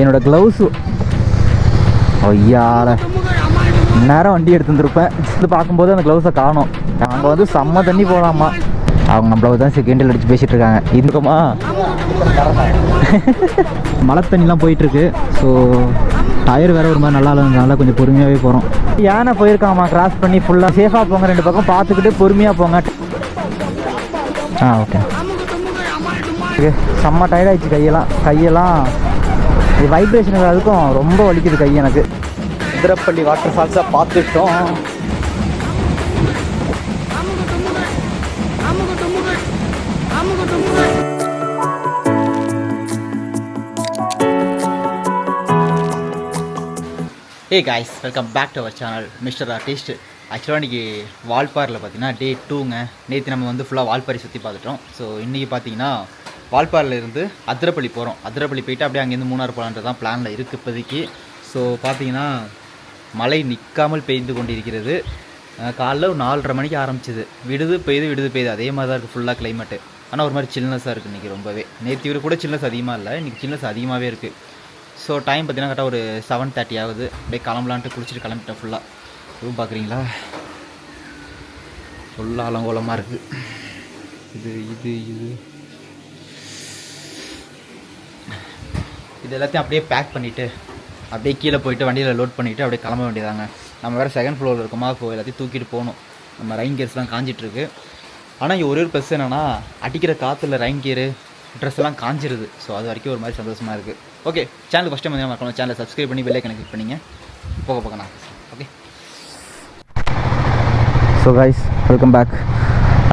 என்னோடய க்ளவுஸு ஐயால நேரம் வண்டி எடுத்து வந்துருப்பேன். இது பார்க்கும்போது அந்த க்ளவுஸை காணோம். அங்கே வந்து செம்ம தண்ணி போகலாமா. அவங்க நம்மள தான் செகண்டில் அடித்து பேசிகிட்டு இருக்காங்க. இதுக்குமா மழை தண்ணிலாம் போயிட்டுருக்கு. ஸோ டயர் வேறு ஒரு மாதிரி நல்லா இருந்ததுனால கொஞ்சம் பொறுமையாகவே போகிறோம். யானை போயிருக்காமா கிராஸ் பண்ணி ஃபுல்லாக சேஃபாக போங்க, 2 பக்கம் பார்த்துக்கிட்டு பொறுமையாக போங்க. Okay okay. செம்ம டயர்ட் ஆகிடுச்சு. கையெல்லாம் இது வைப்ரேஷனுக்கு அதுக்கும் ரொம்ப வலிக்குது கை எனக்கு. அதிரப்பள்ளி வாட்டர் ஃபால்ஸாக பார்த்துட்டோம். Hey guys, welcome back to our channel mister artist. ஆக்சுவலாக இன்றைக்கி வால்பாரில் பார்த்தீங்கன்னா டே 2ங்க. நேற்று நம்ம வந்து ஃபுல்லாக வால்பாரி சுற்றி பார்த்துட்டோம். ஸோ இன்றைக்கி பார்த்தீங்கன்னா வால்பாரில் இருந்து அதிரப்பள்ளி போகிறோம். அதிரப்பள்ளி போயிட்டு அப்படியே அங்கேருந்து மூணார் போகலான்றது தான் பிளானில் இருக்குது இப்போதைக்கு. ஸோ பார்த்தீங்கன்னா மழை நிற்காமல் பெய்து கொண்டிருக்கிறது. காலைல ஒரு 4:30 மணிக்கு ஆரம்பிச்சிது. விடுது பெய்யுது அதே மாதிரி தான் இருக்குது ஃபுல்லாக கிளைமேட்டு. ஆனால் ஒரு மாதிரி சில்னஸாக இருக்குது இன்றைக்கி ரொம்பவே. நேற்று கூட சில்னஸ் அதிகமாக இல்லை, இன்றைக்கி சில்னஸ் அதிகமாகவே இருக்குது. ஸோ டைம் பார்த்தீங்கன்னா கரெக்டாக ஒரு 7:30 ஆகுது. அப்படியே கிளம்பலான்ட்டு குளிச்சுட்டு கிளம்பிட்டேன் ஃபுல்லாக. எதுவும் பார்க்குறீங்களா, ஃபுல்லாக அலங்கோலமாக இருக்குது. இது எல்லாத்தையும் அப்படியே பேக் பண்ணிவிட்டு அப்படியே கீழே போயிட்டு வண்டியில் லோட் பண்ணிவிட்டு அப்படியே கிளம்ப வேண்டியதாங்க. நம்ம வேறு செகண்ட் ஃப்ளோரில் இருக்கோமா, இப்போ எல்லாத்தையும் தூக்கிட்டு போகணும். நம்ம ரெயின் கியர்ஸ்லாம் காஞ்சிட்ருக்கு. ஆனால் இங்கே ஒரு ப்ளஸ் என்னென்னா, அடிக்கிற காற்றுல ரெயின் கியரு ட்ரெஸ் எல்லாம் காஞ்சிருது. ஸோ அது வரைக்கும் ஒரு மாதிரி சந்தோஷமாக இருக்குது. ஓகே, சேனல் ஃபஸ்ட் டைம் வந்து மறக்கணும், சேனலை சப்ஸ்கிரைப் பண்ணி பெல் ஐகானை கிளிக் பண்ணிங்க. போக நான் okay. So guys, welcome back.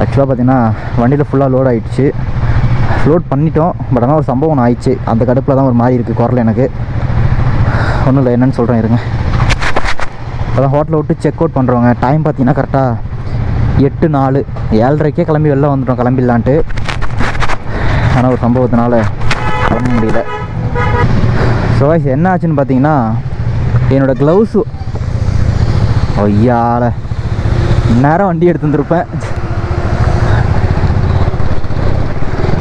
ஆக்சுவலாக பார்த்தீங்கன்னா வண்டியில் ஃபுல்லாக லோட் ஆகிடுச்சு. லோட் பண்ணிட்டோம். பட் ஆனால் ஒரு சம்பவம் ஆயிடுச்சு. அந்த கடுப்பில் தான் ஒரு மாதிரி இருக்குது குரல் எனக்கு. ஒன்றும் இல்லை, என்னென்னு சொல்கிறேன் இருங்க. அதான் ஹோட்டலில் விட்டு செக் அவுட் பண்ணுறவங்க. டைம் பார்த்தீங்கன்னா கரெக்டாக 8:04. 7:30க்கே கிளம்பி வெளில வந்துட்டோம் கிளம்பிடலான்ட்டு. ஆனால் ஒரு சம்பவத்தினால கிளம்ப முடியல. ஸோ என்ன ஆச்சுன்னு பார்த்தீங்கன்னா, என்னோடய க்ளவுஸு ஐயால நேரம் வண்டி எடுத்து வந்துருப்பேன்.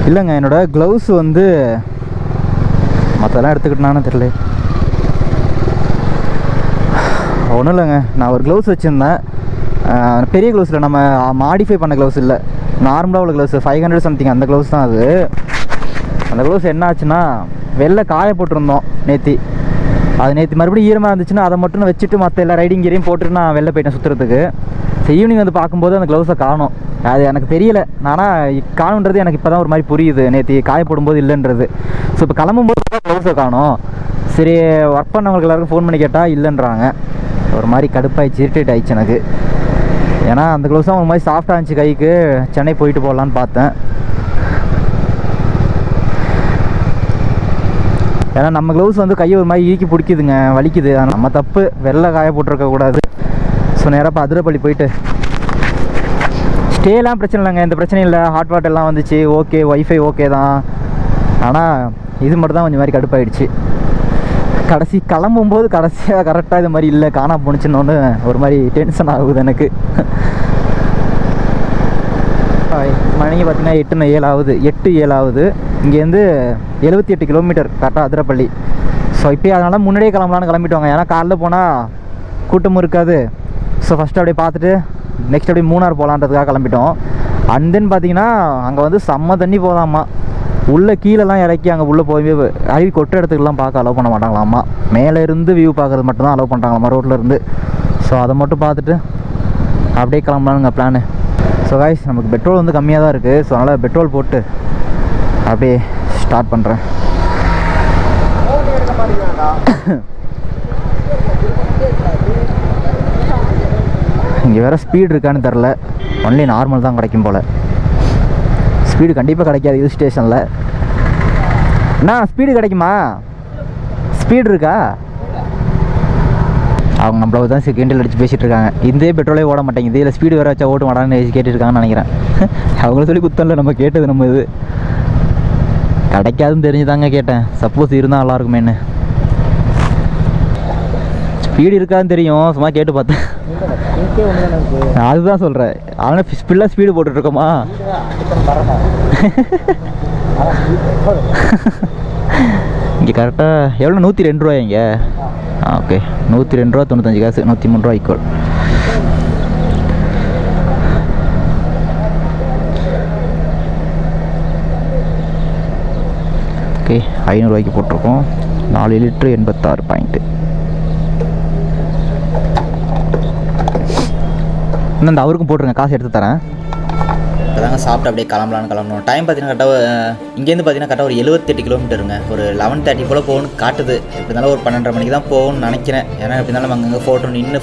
இல்லைங்க, என்னோடய க்ளவுஸு வந்து மற்றெல்லாம் எடுத்துக்கிட்டேனான்னு தெரியல. ஒன்றும் இல்லைங்க, நான் ஒரு க்ளவுஸ் வச்சுருந்தேன். பெரிய க்ளவுஸில் நம்ம மாடிஃபை பண்ண க்ளவுஸ் இல்லை, நார்மலாக உள்ள க்ளவுஸ் 500 சம்திங் அந்த க்ளவுஸ் தான் அது. அந்த க்ளவுஸ் என்ன ஆச்சுன்னா, வெளில காய போட்டிருந்தோம் நேற்று. அது நேற்று மறுபடியும் ஈரமாக இருந்துச்சுன்னா அதை மட்டும் வச்சுட்டு மற்ற எல்லா ரைடிங் கீரையும் போட்டுட்டு நான் வெளில போயிட்டேன் சுற்றுறதுக்கு. ஸோ ஈவினிங் வந்து பார்க்கும்போது அந்த க்ளவுஸை காணோம். அது எனக்கு தெரியலை, ஆனால் காணுன்றது எனக்கு இப்போ தான் ஒரு மாதிரி புரியுது, நேற்று காய போடும்போது இல்லைன்றது. ஸோ இப்போ கிளம்பும்போது க்ளவுஸை காணோம். சரி, ஒர்க் பண்ணவங்களுக்கு எல்லாருக்கும் ஃபோன் பண்ணி கேட்டால் இல்லைன்றாங்க. ஒரு மாதிரி கடுப்பாகிடுச்சு, இரிட்டேட் ஆகிடுச்சு எனக்கு. ஏன்னா அந்த க்ளவுஸ் தான் ஒரு மாதிரி சாஃப்டாக இருந்துச்சு கைக்கு. சென்னை போயிட்டு போகலான்னு பார்த்தேன். ஏன்னா நம்ம க்ளவுஸ் வந்து கையை ஒரு மாதிரி இறுக்கி பிடிக்குதுங்க, வலிக்குது. நம்ம தப்பு, வெளில காய போட்டிருக்கக்கூடாது. ஸோ நேராக அதிரப்பள்ளி போயிட்டு ஸ்டேலாம் பிரச்சனை இல்லைங்க, எந்த பிரச்சனையும் இல்லை. ஹாட் வாட்டர்லாம் வந்துச்சு, ஓகே. ஒய்ஃபை ஓகே தான். ஆனால் இது மட்டும் தான் கொஞ்சம் மாதிரி கடுப்பாயிடுச்சு. கிளம்பும்போது கடைசியாக கரெக்டாக இது மாதிரி இல்லை, காணா போணுச்சுன்னு ஒரு மாதிரி டென்ஷன் ஆகுது எனக்கு. மணிக்கு பார்த்தீங்கன்னா 8:07 ஆகுது. 8:07 ஆகுது. இங்கேருந்து 78 கிலோமீட்டர் கரெக்டாக அதிரப்பள்ளி. ஸோ இப்போ அதனால முன்னாடியே கிளம்பலான்னு கிளம்பிட்டோங்க. ஏன்னா காலைல போனால் கூட்டமும் இருக்காது. ஸோ ஃபஸ்ட்டு அப்படியே பார்த்துட்டு நெக்ஸ்ட் அப்படியே மூணார் போகலான்றதுக்காக கிளம்பிட்டோம். அண்ட் தென் பார்த்தீங்கன்னா அங்கே வந்து செம்ம தண்ணி போகலாமா. உள்ளே கீழெல்லாம் இறக்கி அங்கே உள்ளே போய் அருவி கொட்ட இடத்துக்குலாம் பார்க்க அலோவ் பண்ண மாட்டாங்களாம்மா. மேலே இருந்து வியூ பார்க்குறது மட்டும்தான் அலோவ் பண்ணுறாங்களாம்மா ரோட்டில் இருந்து. ஸோ அதை மட்டும் பார்த்துட்டு அப்படியே கிளம்பலானுங்க பிளானு. ஸோ கைஸ், நமக்கு பெட்ரோல் வந்து கம்மியாக தான் இருக்குது. ஸோ அதனால் பெட்ரோல் போட்டு அப்படியே ஸ்டார்ட் பண்ணுறேன். இங்கே வேறு ஸ்பீடு இருக்கான்னு தெரில. ஒன்லி நார்மல் தான் கிடைக்கும் போல். ஸ்பீடு கண்டிப்பாக கிடைக்காது ஹில் ஸ்டேஷனில். அண்ணா ஸ்பீடு கிடைக்குமா? ஸ்பீடு இருக்கா? அவங்க நம்மள தான் செகண்டில் அடித்து பேசிகிட்டு இருக்காங்க. இந்த பெட்ரோலே ஓட மாட்டேங்குது, இதில் ஸ்பீடு வேறு வச்சா ஓட்டு மாட்டான்னு கேட்டுருக்காங்கன்னு நினைக்கிறேன். அவங்கள சொல்லி குத்தம்ல, நம்ம கேட்டது நம்ம இது கிடைக்காதுன்னு தெரிஞ்சு தாங்க கேட்டேன். சப்போஸ் இருந்தால் நல்லாயிருக்குமேன்னு. ஸ்பீடு இருக்காதுன்னு தெரியும், சும்மா கேட்டு பார்த்தேன். அதுதான் சொல்கிறேன். ஆனால் ஃபுல்லாக ஸ்பீடு போட்டுட்ருக்கோமா? இங்கே கரெக்டாக எவ்வளோ 102 ரூபாய் இங்கே. ஓகே 102 ரூபா 95 காசு, 103 ரூபா ஈக்குவல். ஓகே 500 ரூபாய்க்கு போட்டிருக்கோம். 4 லிட்ரு 86 பாயிண்ட்டு. இன்னும் இந்த அவருக்கும் போட்டுருங்க, காசு எடுத்து தரேன். இப்போ தாங்க சாப்பிட்டு அப்படியே கிளம்பணும். டைம் பார்த்தீங்கன்னா கரெக்டாக இங்கேருந்து பார்த்தீங்கன்னா கரெக்டாக ஒரு 78 கிலோமீட்டருங்க. ஒரு 11:30 போல் போகணும்னு காட்டுது. எப்படி இருந்தாலும் ஒரு 12:30 மணிக்கு தான் போகணும்னு நினைக்கிறேன். ஏன்னா எப்படி இருந்தாலும் அங்கங்கே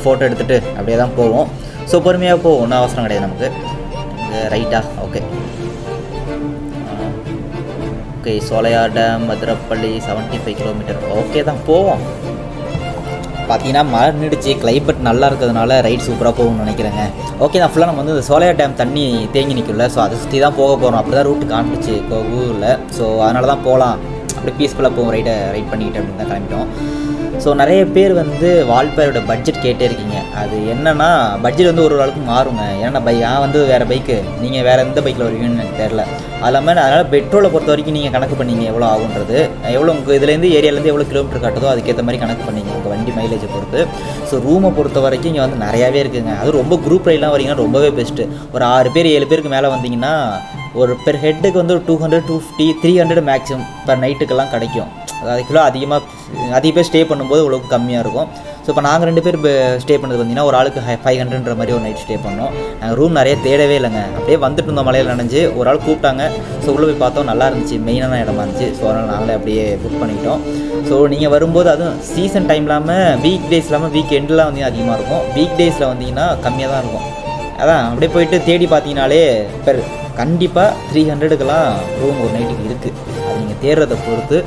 ஃபோட்டோ எடுத்துகிட்டு அப்படியே தான் போவோம். ஸோ பொறுமையாக போவோம், ஒன்றும் அவசரம் கிடையாது நமக்கு. ரைட்டா? Okay okay. Sholayar dam, Madurappalli 75 kilometre. Okay தான், போவோம். பார்த்தீங்கன்னா மழை நின்றுச்சு, கிளைமேட் நல்லா இருக்கிறதுனால ரைட் சூப்பராக போகணும்னு நினைக்கிறேங்க. ஓகே தான். ஃபுல்லாக நம்ம வந்து இந்த சோலையார் டேம் தண்ணி தேங்கி நிற்கல, ஸோ அதை சுற்றி தான் போக போகிறோம். அப்படி தான் ரூட்டு காமிச்சு ஊரில். ஸோ அதனால தான் போகலாம், அப்படி பீஸ்ஃபுல்லாக போவோம், ரைட் பண்ணிக்கிட்டு அப்படின்னு தான் கிளம்பிட்டோம். ஸோ நிறைய பேர் வந்து வால்பாறையோட பட்ஜெட் கேட்டே இருக்கீங்க. அது என்னென்னா பட்ஜெட் வந்து ஒரு ஆளுக்கு மாறுங்க. ஏன்னா நான் வந்து வேறு பைக்கு, நீங்கள் வேறு எந்த பைக்கில் வருவீங்கன்னு எனக்கு தெரில. அது இல்லாமல் அதனால் பெட்ரோலை பொறுத்த வரைக்கும் நீங்கள் கணக்கு பண்ணிங்க எவ்வளோ ஆகுன்றது, எவ்வளோ உங்கள் இதுலேருந்து ஏரியாலேருந்து எவ்வளோ கிலோமீட்டர் காட்டுதோ அதுக்கேற்ற மாதிரி கணக்கு பண்ணிங்க உங்கள் வண்டி மைலேஜை பொறுத்து. ஸோ ரூமை பொறுத்த வரைக்கும் இங்கே வந்து நிறையாவே இருக்குதுங்க. அது ரொம்ப குரூப் ரைட்லாம் வரீங்கன்னா ரொம்பவே பெஸ்ட்டு. ஒரு 6 பேர் 7 பேருக்கு மேலே வந்தீங்கன்னா ஒரு பெர் ஹெட்டுக்கு வந்து ஒரு 200, 250, 300 மேக்ஸிமம் பர் நைட்டுக்கெல்லாம் கிடைக்கும். அதாவது கிலோ அதிக பேர் ஸ்டே பண்ணும்போது இவ்வளோக்கு கம்மியாக இருக்கும். ஸோ இப்போ நாங்கள் 2 பேர் ஸ்டே பண்ணது பார்த்தீங்கன்னா ஒரு ஆளுக்கு 500ன்ற மாதிரி ஒரு நைட் ஸ்டே பண்ணோம். நாங்கள் ரூம் நிறைய தேடவே இல்லைங்க, அப்படியே வந்துட்டு இருந்தோம். மலையில் நனைஞ்சு ஒரு ஆள் கூப்பிட்டாங்க. ஸோ உள்ளே போய் பார்த்தோம், நல்லா இருந்துச்சு, மெயினான இடமா இருந்துச்சு. ஸோ அதனால் நாங்களே அப்படியே புக் பண்ணிக்கிட்டோம். ஸோ நீங்கள் வரும்போது அதுவும் சீசன் டைம் இல்லாமல் வீக் டேஸ் இல்லாமல் வீக் எண்டெலாம் வந்தீங்கன்னா அதிகமாக இருக்கும். வீக் டேஸில் வந்தீங்கன்னா கம்மியாக தான் இருக்கும். அதான் அப்படியே போயிட்டு தேடி பார்த்தீங்கனாலே கண்டிப்பாக 300க்கெல்லாம் ரூம் ஒரு நைட்டுக்கு இருக்குது. அது நீங்கள் தேடுறதை பொறுத்து.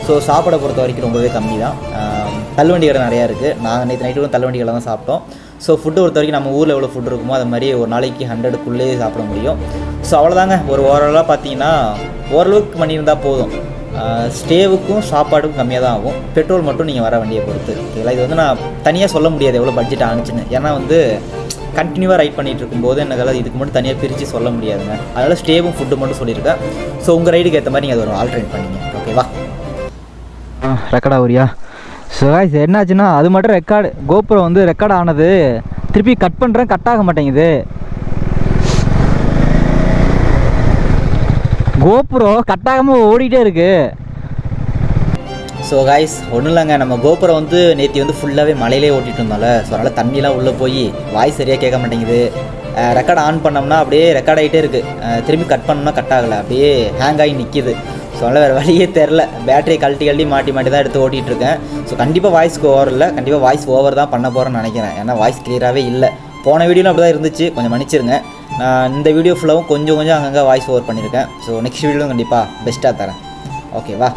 ஸோ சாப்பாடை பொறுத்த வரைக்கும் ரொம்பவே கம்மி தான். தள்ளுவண்டி கடை நிறையா இருக்குது. நாங்கள் நேற்று நைட்டு தள்ளுவண்டி கடை தான் சாப்பிட்டோம். ஸோ ஃபுட்டு பொறுத்த வரைக்கும் நம்ம ஊரில் எவ்வளோ ஃபுட் இருக்குமோ அது மாதிரி ஒரு நாளைக்கு 100க்குள்ளேயே சாப்பிட முடியும். ஸோ அவ்வளோதாங்க. ஒரு ஓரளவாக பார்த்தீங்கன்னா ஓரளவுக்கு பண்ணியிருந்தால் போதும். ஸ்டேவுக்கும் சாப்பாடுக்கும் கம்மியாக தான் ஆகும். பெட்ரோல் மட்டும் நீங்கள் வர வண்டியை பொறுத்து. ஓகேங்களா? இது வந்து நான் தனியாக சொல்ல முடியாது எவ்வளோ பட்ஜெட் ஆனிச்சுன்னு. ஏன்னா வந்து கண்டினியூவாக ரைட் பண்ணிகிட்டு இருக்கும்போது எனக்கு இதுக்கு மட்டும் தனியாக பிரித்து சொல்ல முடியாதுங்க. அதனால் ஸ்டேவும் ஃபுட்டு மட்டும் சொல்லியிருக்கேன். ஸோ உங்கள் ரைடுக்கு ஏற்ற மாதிரி நீங்கள் அதை ஒரு ஆல்ட்ரேட் பண்ணிங்க. ஓகேவா? ரெக்கார்ட் ஆகுறியா? ஸோ காய்ஸ் என்னாச்சுன்னா அது மட்டும் கோப்ரோ வந்து ரெக்கார்ட் ஆனது திருப்பி கட் பண்ணுறேன், கட் ஆக மாட்டேங்குது. கோப்ரோ கட் ஆகாமல் ஓடிட்டே இருக்கு. ஸோ காய்ஸ் ஒன்றும் இல்லைங்க, நம்ம கோப்ரோ வந்து நேற்று வந்து ஃபுல்லாகவே மலையிலே ஓட்டிகிட்டு இருந்தோம்ல. ஸோ அதனால் தண்ணிலாம் உள்ளே போய் வாய்ஸ் சரியாக கேட்க மாட்டேங்குது. ரெக்கார்ட் ஆன் பண்ணோம்னா அப்படியே ரெக்கார்ட் ஆகிட்டே இருக்குது. திரும்பி கட் பண்ணோம்னா கட் ஆகலை, அப்படியே ஹேங் ஆகி நிற்கிது. ஸோ அதனால் வேறு வழியே தெரில. பேட்டரியை கழட்டி மாட்டி தான் எடுத்து ஓட்டிகிட்ருக்கேன். ஸோ கண்டிப்பாக வாய்ஸ்க்கு ஓவர் இல்லை, கண்டிப்பாக வாய்ஸ் ஓவர் தான் பண்ண போகிறேன்னு நினைக்கிறேன். ஏன்னா வாய்ஸ் கிளியராகவே இல்லை. போன வீடியோவில் அப்படி தான் இருந்துச்சு, கொஞ்சம் மன்னிச்சிருங்க. நான் இந்த வீடியோ ஃபுல்லாகவும் கொஞ்சம் அங்கங்கே வாய்ஸ் ஓவர் பண்ணியிருக்கேன். ஸோ நெக்ஸ்ட் வீடியோவும் கண்டிப்பாக பெஸ்ட்டாக தரேன். ஓகேவா?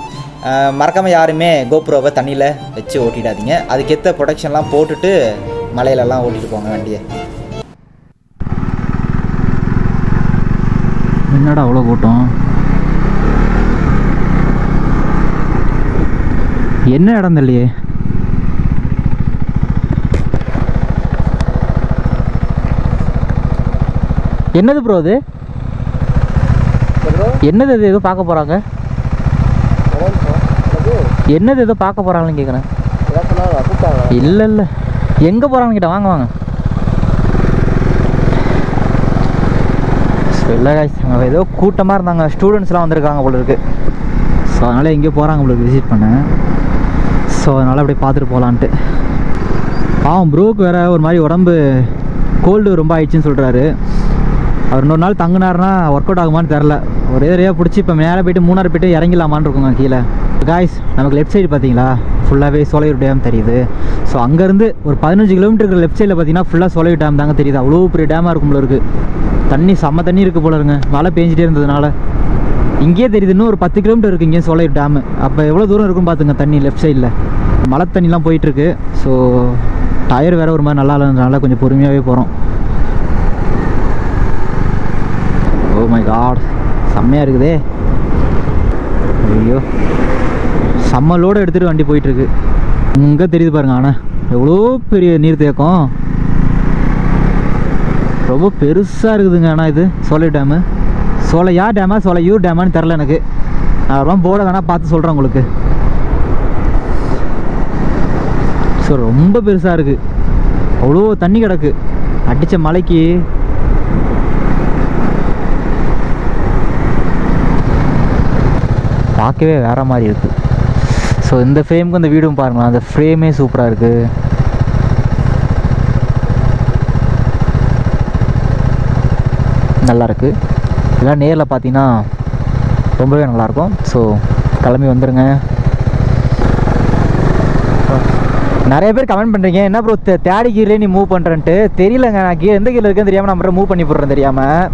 மறக்காமல் யாருமே கோப்ரோவை தண்ணியில் வச்சு ஓட்டிடாதீங்க. அதுக்கேற்ற ப்ரொடக்ஷன்லாம் போட்டுட்டு மலையிலலாம் ஓட்டிகிட்டு போங்க வண்டியை. என்னடா அவ்வளோ கூட்டம்? என்ன இடம் இல்லையே. என்னது ப்ரோ அது? என்னது அது? ஏதோ பார்க்க போகிறாங்க. என்னது ஏதோ பார்க்க போகிறாங்கன்னு கேட்குறேன். இல்லை எங்கே போகிறாங்கன்னு கேட்டேன். வாங்க இல்லை காய்ஸ், அங்கே ஏதோ கூட்டமாக இருந்தாங்க, ஸ்டூடெண்ட்ஸ்லாம் வந்திருக்காங்க போல இருக்குது. ஸோ அதனால் எங்கேயோ போகிறாங்க போல விசிட் பண்ணேன். ஸோ அதனால் அப்படியே பார்த்துட்டு போகலான்ட்டு. ப்ரோக்கு வேறு ஒரு மாதிரி உடம்பு கோல்டு ரொம்ப ஆயிடுச்சுன்னு சொல்கிறாரு. அவர் இன்னொரு நாள் தங்கினாருன்னா ஒர்க் அவுட் ஆகுமான்னு தெரில. ஒரே ஏரியா பிடிச்சி இப்போ மேலே போய்ட்டு மூணாறு போய்ட்டு இறங்கிடலாமான்னு இருக்குங்க கீழே. காய்ஸ் நமக்கு லெஃப்ட் சைடு பார்த்தீங்களா ஃபுல்லாகவே சோலையூர் டேம் தெரியுது. ஸோ அங்கேருந்து ஒரு 15 கிலோமீட்டருக்கு லெஃப்ட் சைடில் பார்த்தீங்கன்னா ஃபுல்லாக சோலையூர் டேம் தாங்க தெரியுது. அவ்வளோ பெரிய டேமாக இருக்கும் போல இருக்குது. தண்ணி செம்ம தண்ணி இருக்குது போல இருங்க, மழை பேஞ்சிட்டே இருந்ததுனால. இங்கேயே தெரியுது இன்னும் ஒரு 10 கிலோமீட்டர் இருக்குது இங்கே சோலையூர் டேமு. அப்போ எவ்வளோ தூரம் இருக்குன்னு பார்த்துங்க தண்ணி லெஃப்ட் சைடில். மழை தண்ணிலாம் போயிட்டுருக்கு. ஸோ டயர் வேறு ஒரு மாதிரி நல்லா இருந்ததுனால கொஞ்சம் பொறுமையாகவே போகிறோம். ஓ மை காட், செம்மையாக இருக்குதே. ஐயோ, செம்ம லோடு எடுத்துகிட்டு வண்டி போயிட்டுருக்கு. இங்கே தெரியுது பாருங்க. ஆனால் எவ்வளோ பெரிய நீர் தேக்கம், ரொம்ப பெருசாக இருக்குதுங்க. ஆனால் இது சோலை டேமு. சோலையா டேமா சோலையூர் டேமான்னு தெரில எனக்கு. நான் ரொம்ப போர்டை வேணால் பார்த்து சொல்கிறேன் உங்களுக்கு. ஸோ ரொம்ப பெருசாக இருக்குது, அவ்வளோ தண்ணி கிடக்கு. அடித்த மலைக்கு பார்க்கவே வேற மாதிரி இருக்குது. ஸோ இந்த ஃப்ரேமுக்கு அந்த வீடும் பாருங்களேன், அந்த ஃப்ரேமே சூப்பராக இருக்குது. நல்லாயிருக்கு. இதெல்லாம் நேரில் பார்த்தீங்கன்னா ரொம்பவே நல்லாயிருக்கும். ஸோ கிளம்பி வந்துடுங்க. நிறைய பேர் கமெண்ட் பண்ணுறீங்க, என்ன ப்ரோ தேடி கீழே நீ மூவ் பண்ணுறேன்ட்டு. தெரியலங்க, நான் எந்த கீழே இருக்குன்னு தெரியாமல் நான் மூவ் பண்ணி போடுறேன் தெரியாமல்.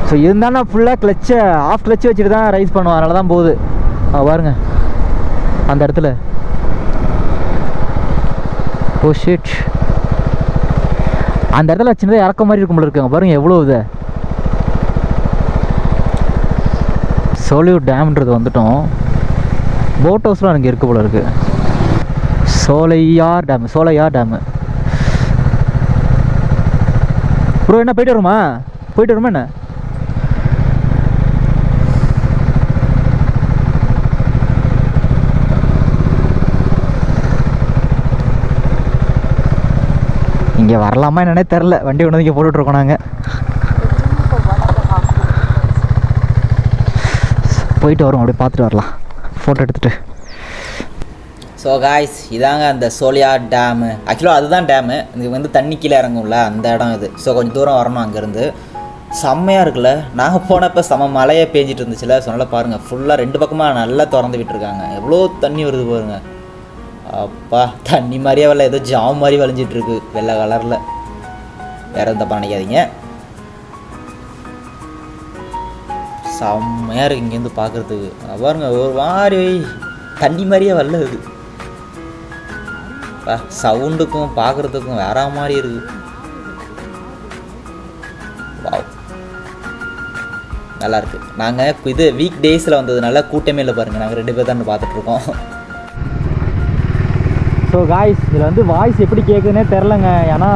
ஸோ இருந்தால் நான் ஃபுல்லாக கிளச்சை ஆஃப் கிளச்சு வச்சுட்டு தான் ரைஸ் பண்ணுவேன், அதனால தான் போகுது. பாருங்க அந்த இடத்துல. ஓ ஷிட், அந்த இடத்துல சின்னதாக இறக்க மாதிரி இருக்கும் போல இருக்குங்க. பாருங்க எவ்வளோ இது. சோலையூர் டேம்ன்றது வந்துட்டோம். போட் ஹவுஸ்லாம் அங்கே இருக்குது போல இருக்குது. சோலையார் டேமு. ப்ரோ என்ன போயிட்டு வருமா என்ன? இங்கே வரலாமா என்னன்னே தெரில, வண்டி கொண்டு வந்து இங்கே போட்டுட்ருக்கோம் நாங்கள். போயிட்டு வரோம், அப்படியே பார்த்துட்டு வரலாம், ஃபோட்டோ எடுத்துகிட்டு. ஸோ காய்ஸ், இதாங்க அந்த சோலையார் டேமு. ஆக்சுவலாக அதுதான் டேமு. இது வந்து தண்ணி கீழே இறங்கும்ல அந்த இடம் இது. ஸோ கொஞ்சம் தூரம் வரணும் அங்கேருந்து. செம்மையாக இருக்குல்ல. நாங்கள் போனப்போ செம்ம மழையே பேஞ்சிட்டு இருந்துச்சுல. ஸோ நல்லா பாருங்கள், ஃபுல்லாக 2 பக்கமாக நல்லா திறந்து விட்டுருக்காங்க. எவ்வளோ தண்ணி வருது பாருங்க. அப்பா, தண்ணி மாதிரியே வரல, ஏதோ ஜாம் மாதிரி வளைஞ்சிட்ருக்கு வெள்ளை கலரில். வேறு எதுவும் தப்பாக நினைக்காதீங்க. செம்மையாக இருக்குது இங்கேருந்து பார்க்குறதுக்கு. பாருங்க, ஒரு மாதிரி தண்ணி மாதிரியே வரல இது. சவுண்டுக்கும் பார்க்குறதுக்கும் வேற மாதிரி இருக்கு. வாவ், நல்லா இருக்கு. நாங்கள் இது வீக் டேஸில் வந்ததுனால கூட்டமே இல்லை பாருங்கள். நாங்கள் 2 பேர் தான் பார்த்துட்ருக்கோம். ஸோ காய்ஸ், இதில் வந்து வாய்ஸ் எப்படி கேட்குதுன்னே தெரிலங்க. ஏன்னா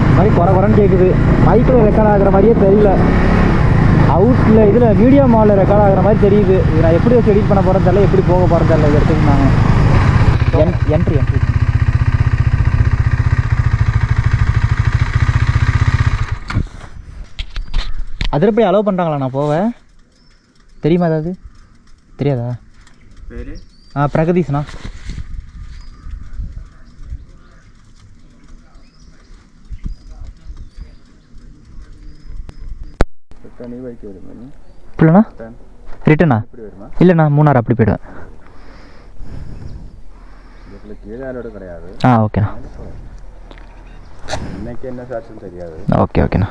இந்த மாதிரி குறைன்னு கேட்குது. மைக்கில் ரெக்கார்ட் ஆகிற மாதிரியே தெரியல. அவுட்டில் இதில் வீடியோ மாலில் ரெக்கார்ட் ஆகிற மாதிரி தெரியுது. இது நான் எப்படி வச்சு எடிட் பண்ண போகிறேன்னு தெரியல, எப்படி போக போகிறேன்னு தெரியல. இது எடுத்துக்கிட்டாங்க என்ட்ரி அதில் எப்படி அலோவ் பண்ணுறாங்களா நான் போவேன்? தெரியுமா ஏதாவது? தெரியாதா? பிரகதீஷ்ண்ணா. இப்படிண்ணா ரிட்டனா? இல்லைண்ணா, மூணாறு அப்படி போயிடுவேன். ஓகேண்ணா. ஓகேண்ணா.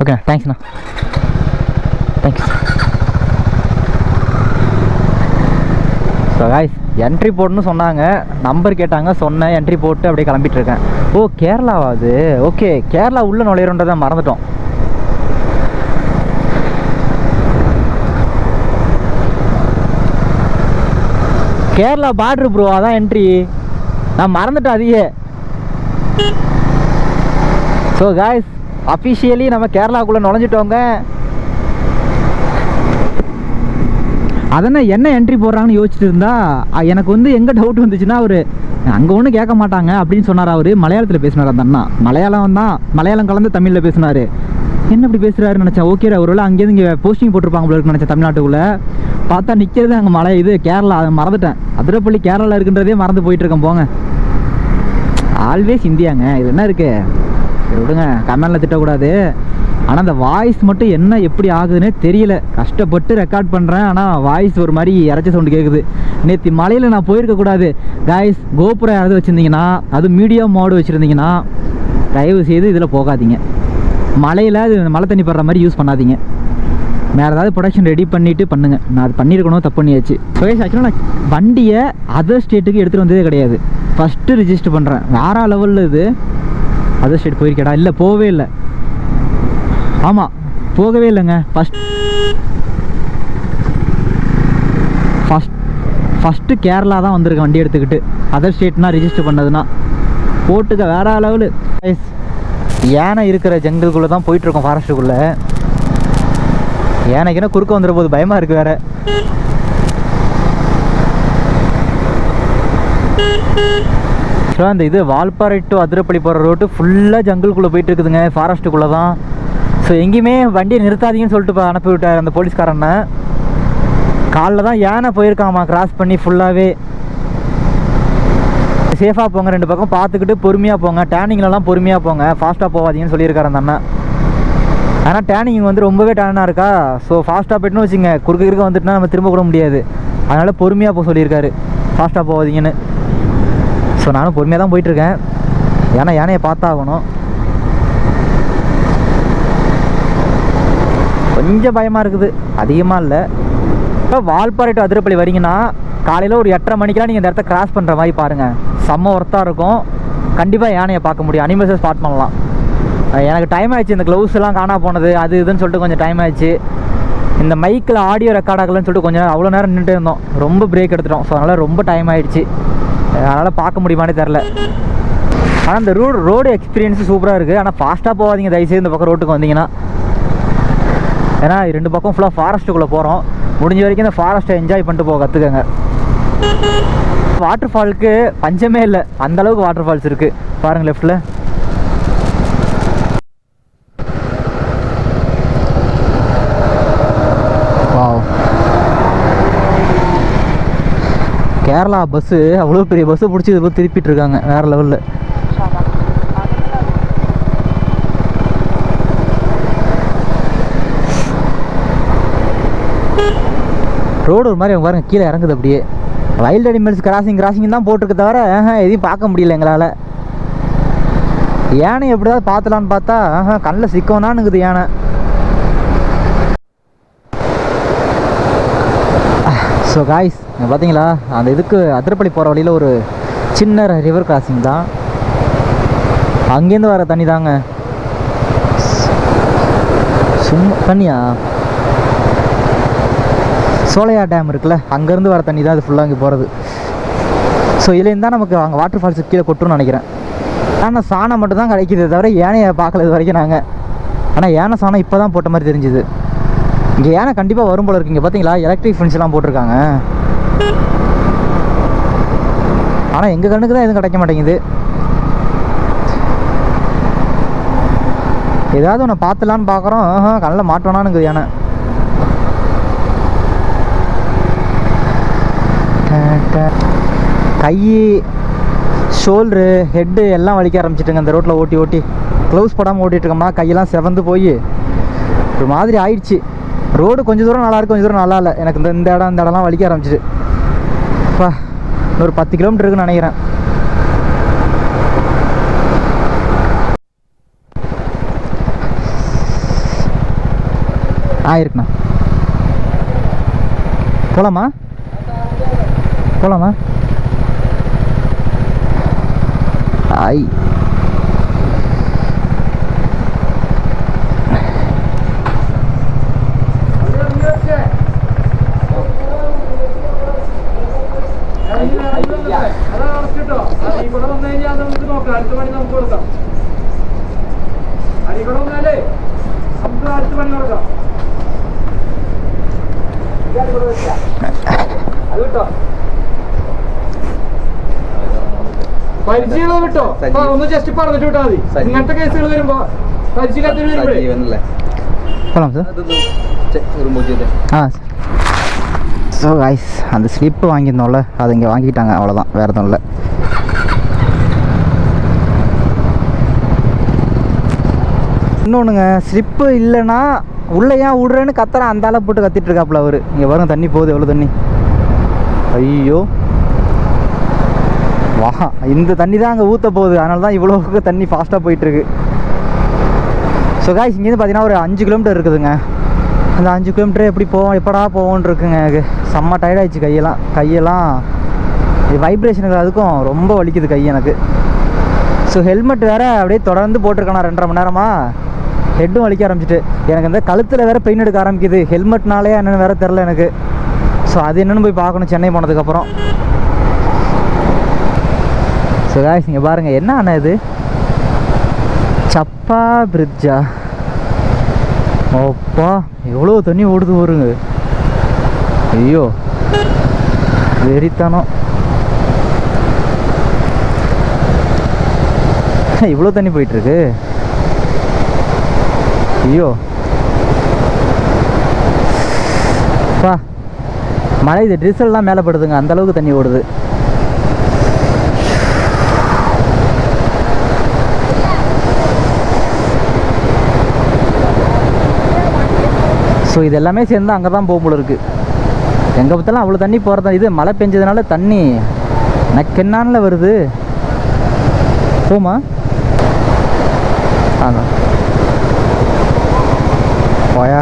ஓகேண்ணா, தேங்க்ஸ்ண்ணா. தேங்க்ஸ். ஸோ காய்ஸ், என்ட்ரி போட்டுன்னு சொன்னாங்க, நம்பர் கேட்டாங்க, சொன்னேன். என்ட்ரி போட்டு அப்படியே கிளம்பிட்டு இருக்கேன். ஓ கேரளாவா அது? ஓகே, கேரளா உள்ள நுழையிறோன்றதை மறந்துட்டோம். கேரளா பார்டர் ப்ரோ, அதான் என்ட்ரி. நான் மறந்துட்டேன் அதையே. ஸோ காய்ஸ், அஃபிஷியலி நம்ம கேரளாக்குள்ளே நுழைஞ்சிட்டோங்க. அதனால் என்ன என்ட்ரி போடுறாங்கன்னு யோசிச்சுட்டு இருந்தா எனக்கு வந்து எங்கே டவுட் வந்துச்சுன்னா, அவர் அங்கே ஒன்றும் கேட்க மாட்டாங்க அப்படின்னு சொன்னார். அவர் மலையாளத்தில் பேசினார். அந்த அண்ணா மலையாளம் கலந்து தமிழில் பேசினார். என்ன இப்படி பேசுகிறாருன்னு நினச்சேன். ஓகே, ஒருவேளை அங்கேருந்து இங்கே போஸ்டிங் போட்டிருப்பாங்க போல இருக்குன்னு நினச்சேன். தமிழ்நாட்டுக்குள்ளே பார்த்தா நிற்கிறது அங்கே மலை இது கேரளா. அதை மறந்துட்டேன். அதிரப்பள்ளி கேரளாவில் இருக்குன்றதே மறந்து போயிட்டுருக்கேன். போங்க, ஆல்வேஸ் இந்தியாங்க. இது என்ன இருக்குது விடுங்க, கமெண்டில் திட்டக்கூடாது. ஆனால் அந்த வாய்ஸ் மட்டும் என்ன எப்படி ஆகுதுன்னே தெரியல. கஷ்டப்பட்டு ரெக்கார்ட் பண்ணுறேன், ஆனால் வாய்ஸ் ஒரு மாதிரி இறைச்ச சவுண்டு கேட்குது. நேற்று மலையில் நான் போயிருக்கக்கூடாது காய்ஸ். கோபுரம் யாராவது வச்சுருந்தீங்கன்னா, அது மீடியம் மோடு வச்சுருந்தீங்கன்னா தயவு செய்து இதில் போகாதீங்க. மலையில் அது மழை தண்ணி படுற மாதிரி யூஸ் பண்ணாதீங்க. வேறு ஏதாவது ப்ரொடக்ஷன் ரெடி பண்ணிவிட்டு பண்ணுங்கள். நான் அது பண்ணியிருக்கணும், தப்பு பண்ணியாச்சு. ஸோ ஆக்சுவலாக நான் வண்டியை அதர் ஸ்டேட்டுக்கு எடுத்துகிட்டு வந்ததே கிடையாது. ஃபஸ்ட்டு ரிஜிஸ்டர் பண்ணுறேன். வேறு லெவலில் இது. அதர் ஸ்டேட் போயிருக்கேடா? இல்லை, போகவே இல்லை. ஆமாம், போகவே இல்லைங்க. ஃபஸ்ட்டு கேரளா தான் வந்திருக்கேன் வண்டி எடுத்துக்கிட்டு. அதர் ஸ்டேட்னா ரிஜிஸ்டர் பண்ணதுன்னா போட்டுக்க வேற லெவலு. யானை இருக்கிற ஜங்கிள்குள்ளே தான் போயிட்டுருக்கோம், ஃபாரஸ்ட்டுக்குள்ளே. யானைக்குன்னா குறுக்க வந்துட போது பயமாக இருக்குது வேறு. ஸோ அந்த இது வால்பாறை டு அதிரப்பள்ளி போகிற ரோட்டு ஃபுல்லாக ஜங்கிள்குள்ளே போயிட்டு இருக்குதுங்க, ஃபாரஸ்ட்டுக்குள்ளே தான். ஸோ எங்கேயுமே வண்டியை நிறுத்தாதீங்கன்னு சொல்லிட்டு அனுப்பி விட்டார் அந்த போலீஸ்காரனை. காலில் தான் யானை போயிருக்காமா கிராஸ் பண்ணி ஃபுல்லாகவே. சேஃபாக போங்க, 2 பக்கம் பார்த்துக்கிட்டு பொறுமையாக போங்க, டேர்னிங்லலாம் பொறுமையாக போங்க, ஃபாஸ்ட்டாக போகாதீங்கன்னு சொல்லியிருக்காரு அந்த அண்ணன். ஆனால் டேர்னிங் வந்து ரொம்பவே டேர்னாக இருக்கா. ஸோ ஃபாஸ்ட்டாக போய்ட்டுன்னு வச்சுங்க, குறுக்க வந்துட்டுனா நம்ம திரும்ப கூட முடியாது. அதனால் பொறுமையாக போக சொல்லியிருக்காரு, ஃபாஸ்ட்டாக போகாதீங்கன்னு. ஸோ நானும் பொறுமையாக தான் போயிட்டுருக்கேன், ஏன்னா யானையை பார்த்தாகணும். கொஞ்சம் பயமாக இருக்குது, அதிகமாக இல்லை. இப்போ வால்பாறை டு அதிரப்பள்ளி வரீங்கன்னா காலையில் ஒரு 8:30 மணிக்கெலாம் நீங்கள் இந்த இடத்த கிராஸ் பண்ணுற மாதிரி பாருங்கள். செம்ம ஒர்த்தாக இருக்கும். கண்டிப்பாக யானையை பார்க்க முடியும், அனிமல்ஸை ஸ்பாட் பண்ணலாம். எனக்கு டைம் ஆயிடுச்சு, இந்த க்ளவுஸ் எல்லாம் காணா போனது அது இதுன்னு சொல்லிட்டு கொஞ்சம் டைம் ஆயிடுச்சு. இந்த மைக்கில் ஆடியோ ரெக்கார்ட் ஆகலன்னு சொல்லிட்டு கொஞ்சம் நேரம் அவ்வளோ நேரம் நின்றுட்டு இருந்தோம், ரொம்ப பிரேக் எடுத்துட்டோம். ஸோ அதனால் ரொம்ப டைம் ஆகிடுச்சு, அதனால் பார்க்க முடியுமானே தெரில. ஆனால் இந்த ரோடு எக்ஸ்பீரியன்ஸு சூப்பராக இருக்குது. ஆனால் ஃபாஸ்ட்டாக போகாதீங்க தயவுசெய்து இந்த பக்கம் ரோட்டுக்கு வந்தீங்கன்னா. ஏன்னா 2 பக்கம் ஃபுல்லாக ஃபாரஸ்ட்டுக்குள்ளே போகிறோம். முடிஞ்ச வரைக்கும் இந்த ஃபாரஸ்ட்டை என்ஜாய் பண்ணிட்டு போக கற்றுக்கங்க. வாட்டர் ஃபாலுக்கு பஞ்சமே இல்லை, அந்தளவுக்கு வாட்டர் ஃபால்ஸ் இருக்குது பாருங்கள் லெஃப்டில். கேரளா பஸ்ஸு அவ்வளோ பெரிய பஸ்ஸை பிடிச்சி இது போய் திருப்பிட்டு இருக்காங்க வேறு லெவலில். ரோடு ஒரு மாதிரி அவங்க பாருங்கள் கீழே இறங்குது அப்படியே. வைல்ட் அனிமல்ஸ் கிராசிங் தான் போட்டிருக்கு தவிர எதையும் பார்க்க முடியல எங்களால். யானை எப்படியாவது பார்த்துலான்னு பார்த்தா கண்ணில் சிக்கோனானுக்குது யானை. ஸோ காய்ஸ் பார்த்தீங்களா, அந்த இதுக்கு அதிரப்பள்ளி போகிற வழியில் ஒரு சின்ன ரிவர் கிராசிங் தான். அங்கேருந்து வர தண்ணி தாங்க, சும்மா தண்ணியா. சோலையா டேம் இருக்குல்ல, அங்கேருந்து வர தண்ணி தான் அது ஃபுல்லாக அங்கே போகிறது. ஸோ இதுலேருந்து தான் நமக்கு அங்கே வாட்டர் ஃபால்ஸுக்கு கீழே கொட்டுன்னு நினைக்கிறேன். ஆனால் சாணம் மட்டும் தான் கிடைக்கிது தவிர யானையை பார்க்கல இது வரைக்கும் நாங்கள். ஆனால் யானை சாணம் இப்போ தான் போட்ட மாதிரி தெரிஞ்சுது. இங்கே யானை கண்டிப்பாக வரும் போல இருக்குங்க. பார்த்தீங்களா, எலக்ட்ரிக் ஃபென்ஸ்லாம் போட்டிருக்காங்க. ஆனால் எங்கள் கண்ணுக்கு தான் எதுவும் கிடைக்க மாட்டேங்குது. ஏதாவது ஒன்று பார்த்துலான்னு பார்க்குறோம், கண்ணில் மாட்டோனானுங்குது யானை. கை, ஷோல்டரு, ஹெட்டு எல்லாம் வலிக்க ஆரம்பிச்சிட்டுங்க அந்த ரோட்டில் ஓட்டி. க்ளவுஸ் போடாமல் ஓட்டிகிட்ருக்கோம்னா கையெல்லாம் செவந்து போய் ஒரு மாதிரி ஆயிடுச்சு. ரோடு கொஞ்சம் தூரம் நல்லாயிருக்கு, கொஞ்சம் தூரம் நல்லா இல்லை. எனக்கு இந்த இடம்லாம் வலிக்க ஆரம்பிச்சிட்டு. அப்பா ஒரு 10 கிலோமீட்டர் இருக்குன்னு நினைக்கிறேன். இருக்குண்ணா, போகலாமா? ஐ പരിചയമുള്ള വിട്ടോ, ഒന്ന് ജസ്റ്റ് പറഞ്ഞിട്ട് വിട്ടാൽ മതി. ഇങ്ങനത്തെ കേസുകൾ വരുമ്പോ പരിചയമില്ലാത്തവര് போகலாம் சார். ஸோ கைஸ் அந்த ஸ்லிப்பு வாங்கியிருந்தோம்ல, அதை இங்கே வாங்கிட்டாங்க, அவ்வளோதான், வேறு எதுவும் இல்லை. இன்னொன்றுங்க, ஸ்லிப்பு இல்லைன்னா உள்ளே ஏன் விட்றேன்னு கத்துறான், அந்த அளவு போட்டு கத்திட்டு இருக்காப்புல அவர். இங்கே வரும் தண்ணி போகுது, எவ்வளோ தண்ணி, ஐயோ வா, இந்த தண்ணி தான் அங்கே ஊற்ற போகுது, அதனால தான் இவ்வளோக்கு தண்ணி ஃபாஸ்ட்டாக போயிட்டுருக்கு. ஸோ காய்ஸ் இங்கேருந்து பார்த்தீங்கன்னா ஒரு 5 கிலோமீட்டர் இருக்குதுங்க. அந்த 5 கிலோமீட்டர் எப்படி போவோம், எப்படா போவோன்னு இருக்குங்க. எனக்கு செம்ம டயர்டாகிடுச்சு, கையெல்லாம் வைப்ரேஷனுக்கு அதுக்கும் ரொம்ப வலிக்குது கை எனக்கு. ஸோ ஹெல்மெட் வேறு அப்படியே தொடர்ந்து போட்டிருக்கேண்ணா 2.5 மணி நேரமாக. ஹெட்டும் வலிக்க ஆரம்பிச்சிட்டு, எனக்கு இந்த கழுத்தில் வேறு பெயின் எடுக்க ஆரம்பிக்குது. ஹெல்மெட்னாலே என்னென்னு வேறு தெரில எனக்கு. ஸோ அது என்னென்னு போய் பார்க்கணும் சென்னை போனதுக்கப்புறம். ஸோ காய்ஸ் இங்கே பாருங்கள், என்ன அண்ணா இது, சப்பா பிரிட்ஜா? ஓப்பா எவ்வளோ தண்ணி ஓடுது வருங்க. ஐயோ வெறித்தனம். இவ்வளோ தண்ணி போயிட்டுருக்கு. ஐயோ பா, மழை இது ட்ரிசல்லாம் மேலே படுதுங்க, அந்தளவுக்கு தண்ணி ஓடுது. ஸோ இது எல்லாமே சேர்ந்து அங்கே தான் போகும் போல இருக்குது. எங்கே பார்த்தாலும் அவ்வளோ தண்ணி போகிறதா. இது மழை பெஞ்சதுனால தண்ணி நக்கென்னானில் வருது. போமா அதான் போயா.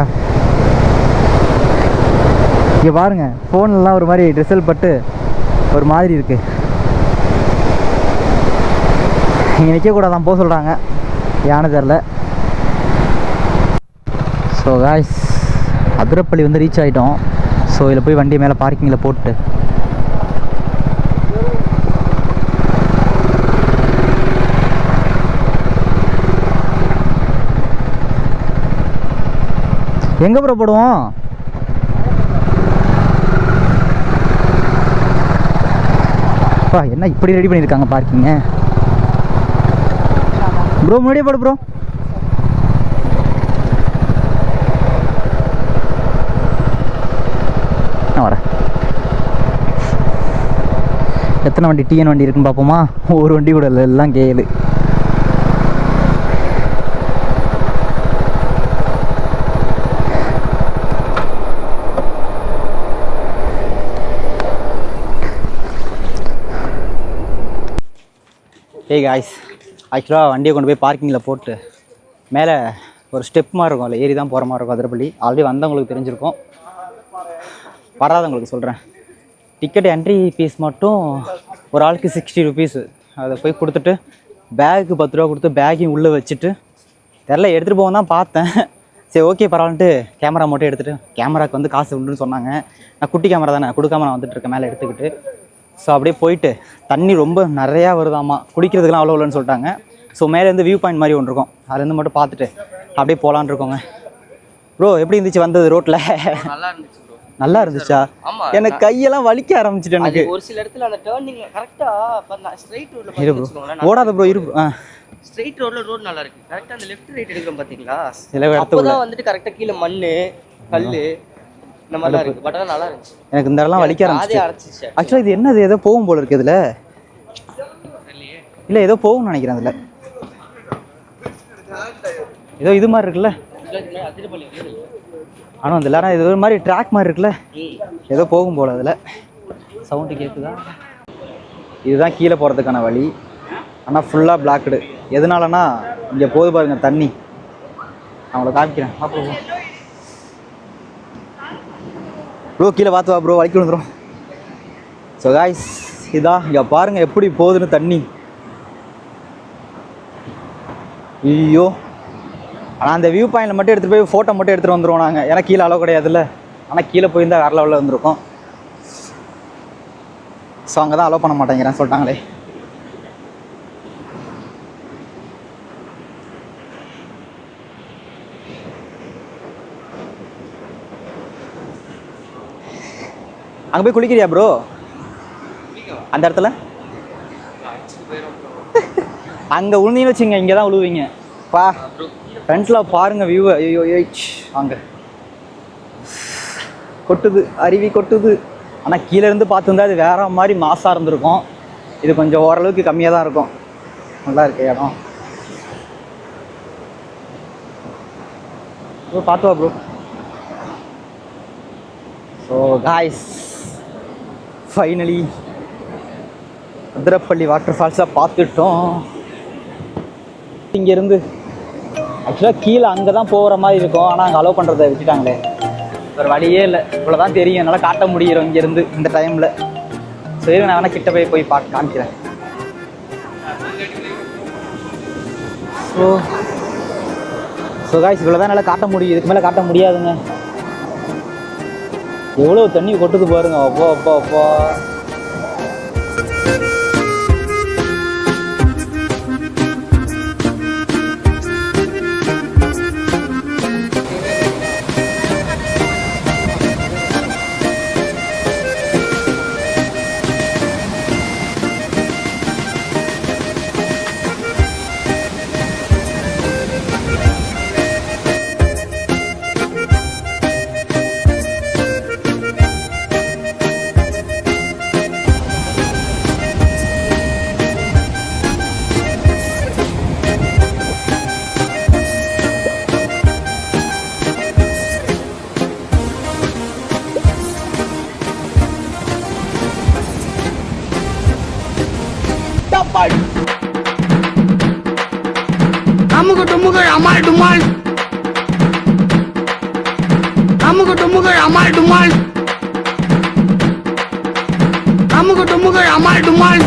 இங்கே பாருங்க, ஃபோன்லாம் ஒரு மாதிரி ட்ரெஸ்ஸல் பட்டு ஒரு மாதிரி இருக்கு. இங்கே நிற்கக்கூடாதான் போக சொல்கிறாங்க, யானை தெரில. ஸோ காய்ஸ், அதிரப்பள்ளி வந்து ரீச் ஆகிட்டோம். ஸோ இதில் போய் வண்டி மேலே பார்க்கிங்கில் போட்டு எங்கே ப்ரோ போடுவோம்? என்ன இப்படி ரெடி பண்ணியிருக்காங்க பார்க்கிங்க ப்ரோ? முன்னாடியே போடு ப்ரோ. நான் வரேன். எத்தனை வண்டி டிஎன் வண்டி இருக்குன்னு பார்ப்போமா? ஒரு வண்டி கூட இல்லை, எல்லாம் கேளு. ஏய் காய்ஸ், ஆக்சுவலாக வண்டியை கொண்டு போய் பார்க்கிங்கில் போட்டு மேலே ஒரு ஸ்டெப் மாதிரி இருக்கும், அதில் ஏறி தான் போகிற மாதிரி இருக்கும் அதிரப்பள்ளி. ஆல்ரெடி வந்தவங்களுக்கு தெரிஞ்சிருக்கும், வராதவங்களுக்கு சொல்கிறேன். டிக்கெட் என்ட்ரி ஃபீஸ் மட்டும் ஒரு ஆளுக்கு 60 ருபீஸு. அதை போய் கொடுத்துட்டு பேக்கு 10 ரூபா கொடுத்து பேக்கையும் உள்ளே வச்சுட்டு தெரில எடுத்துகிட்டு போவோம் தான் பார்த்தேன். சரி ஓகே பரவாயில்லன்ட்டு கேமரா மட்டும் எடுத்துகிட்டு, கேமராவுக்கு வந்து காசு உண்டுன்னு சொன்னாங்க. நான் குட்டி கேமரா தானே கொடுக்காம நான் வந்துட்டுருக்கேன் மேலே எடுத்துக்கிட்டு. ஸோ அப்படியே போயிட்டு தண்ணி ரொம்ப நிறையா வருதாமா, குடிக்கிறதுக்கெலாம் அவ்வளோ இல்லைன்னு சொல்லிட்டாங்க. ஸோ மேலேருந்து வியூ பாயிண்ட் மாதிரி ஒன்று இருக்கும், அதுலேருந்து மட்டும் பார்த்துட்டு அப்படியே போகலான் இருக்கோங்க. ப்ரோ எப்படி இருந்துச்சு வந்தது ரோட்டில்? நல்லா இருந்துச்சு ப்ரோ. நல்லா இருந்துச்சா? எனக்கு கையெல்லாம் வலிக்க ஆரம்பிச்சிட்டு எனக்கு. ஒரு சில இடத்துல அந்த டர்னிங் கரெக்டா ஸ்ட்ரைட் ரோட்ல இரு ப்ரோ, ஓடாத ப்ரோ, இரு ப்ரோ. ஸ்ட்ரைட் ரோட்ல ரோட் நல்லா இருக்கு. கரெக்டா அந்த லெஃப்ட் ரைட் எடுக்கிறோம் பாத்தீங்களா? சில இடத்துல அப்பதான் வந்துட்டு கரெக்டா கீழ மண்ணு கல்லு இந்த மாதிரிலாம் இருக்கு. பட் நல்லா இருந்துச்சு. எனக்கு இந்த இடம்லாம் வலிக்க ஆரம்பிச்சு. அரைச்சிச்சு. ஆக்சுவலாக இது என்னது, ஏதோ போகும் போல இருக்கு இதில். இல்லை ஏதோ போகும்னு நினைக்கிறேன் அதில். ஏதோ இது மாதிரி இருக்குல்ல, ஆனால் அந்த எல்லாரும் இது ஒரு மாதிரி ட்ராக் மாதிரி இருக்குல்ல, ஏதோ போகும் போல் அதில். சவுண்டு கேட்குதா? இதுதான் கீழே போகிறதுக்கான வழி. ஆனால் ஃபுல்லாக பிளாக்டு. எதனாலனா இங்கே போது பாருங்க தண்ணி. அவங்கள காமிக்கிறேன் பார்ப்போம். ப்ரோ கீழே பார்த்து வா ப்ரோ, வலிக்கு விழுந்துடும். ஸோ காய்ஸ் இதான் இங்கே பாருங்கள் எப்படி போகுதுன்னு தண்ணி. ஐயோ, ஆனால் அந்த வியூ பாயிண்டில் மட்டும் எடுத்துகிட்டு போய் ஃபோட்டோ மட்டும் எடுத்துகிட்டு வந்துடுவோம் நாங்கள், ஏன்னா கீழே அளவு கிடையாதுல்ல. ஆனால் கீழே போயிருந்தால் வேறு லெவலில் வந்துருக்கோம். ஸோ அங்கே தான் அலோவ் பண்ண மாட்டேங்கிறேன் சொல்லிட்டாங்களே. அங்கே போய் குளிக்கிறியா ப்ரோ? அந்த இடத்துல அங்கே விழுந்தீங்கன்னு வச்சுங்க, இங்கே தான் விழுவீங்க. பா ஃப்ரெண்ட்ஸில் பாருங்கள் வியூ. ஐயோ அங்கே கொட்டுது, அருவி கொட்டுது. ஆனால் கீழேருந்து பார்த்துருந்தா அது வேற மாதிரி மாசாக இருந்திருக்கும். இது கொஞ்சம் ஓரளவுக்கு கம்மியாக தான் இருக்கும். நல்லா இருக்கு இடம். ப்ரோ பார்த்து வா bro. So guys finally Athirappilly water ஃபால்ஸாக பார்த்துட்டோம். இங்கேருந்து ஆக்சுவலாக கீழே அங்கே தான் போகிற மாதிரி இருக்கும், ஆனால் அங்கே அலோவ் பண்ணுறதை விட்டுட்டாங்களே. ஒரு வழியே இல்லை, இவ்வளோ தான் தெரியும், என்னால் காட்ட முடியும் இங்கேருந்து இந்த டைமில். சரி நான் வேணால் கிட்ட போய் பார்த்து காமிக்கிறேன். ஸோ காய்ஸ் இவ்வளோ தான் என்னால் காட்ட முடியும், இதுக்கு மேலே காட்ட முடியாதுங்க. எவ்வளோ தண்ணி கொட்டுது பாருங்க. அப்பா அப்பா அப்பா. அமுகு டுமுகள் அமால் டுமால் அமுகு டுமுகள் அமால் டுமால் அமுகு டுமுகள் அமால் டுமால்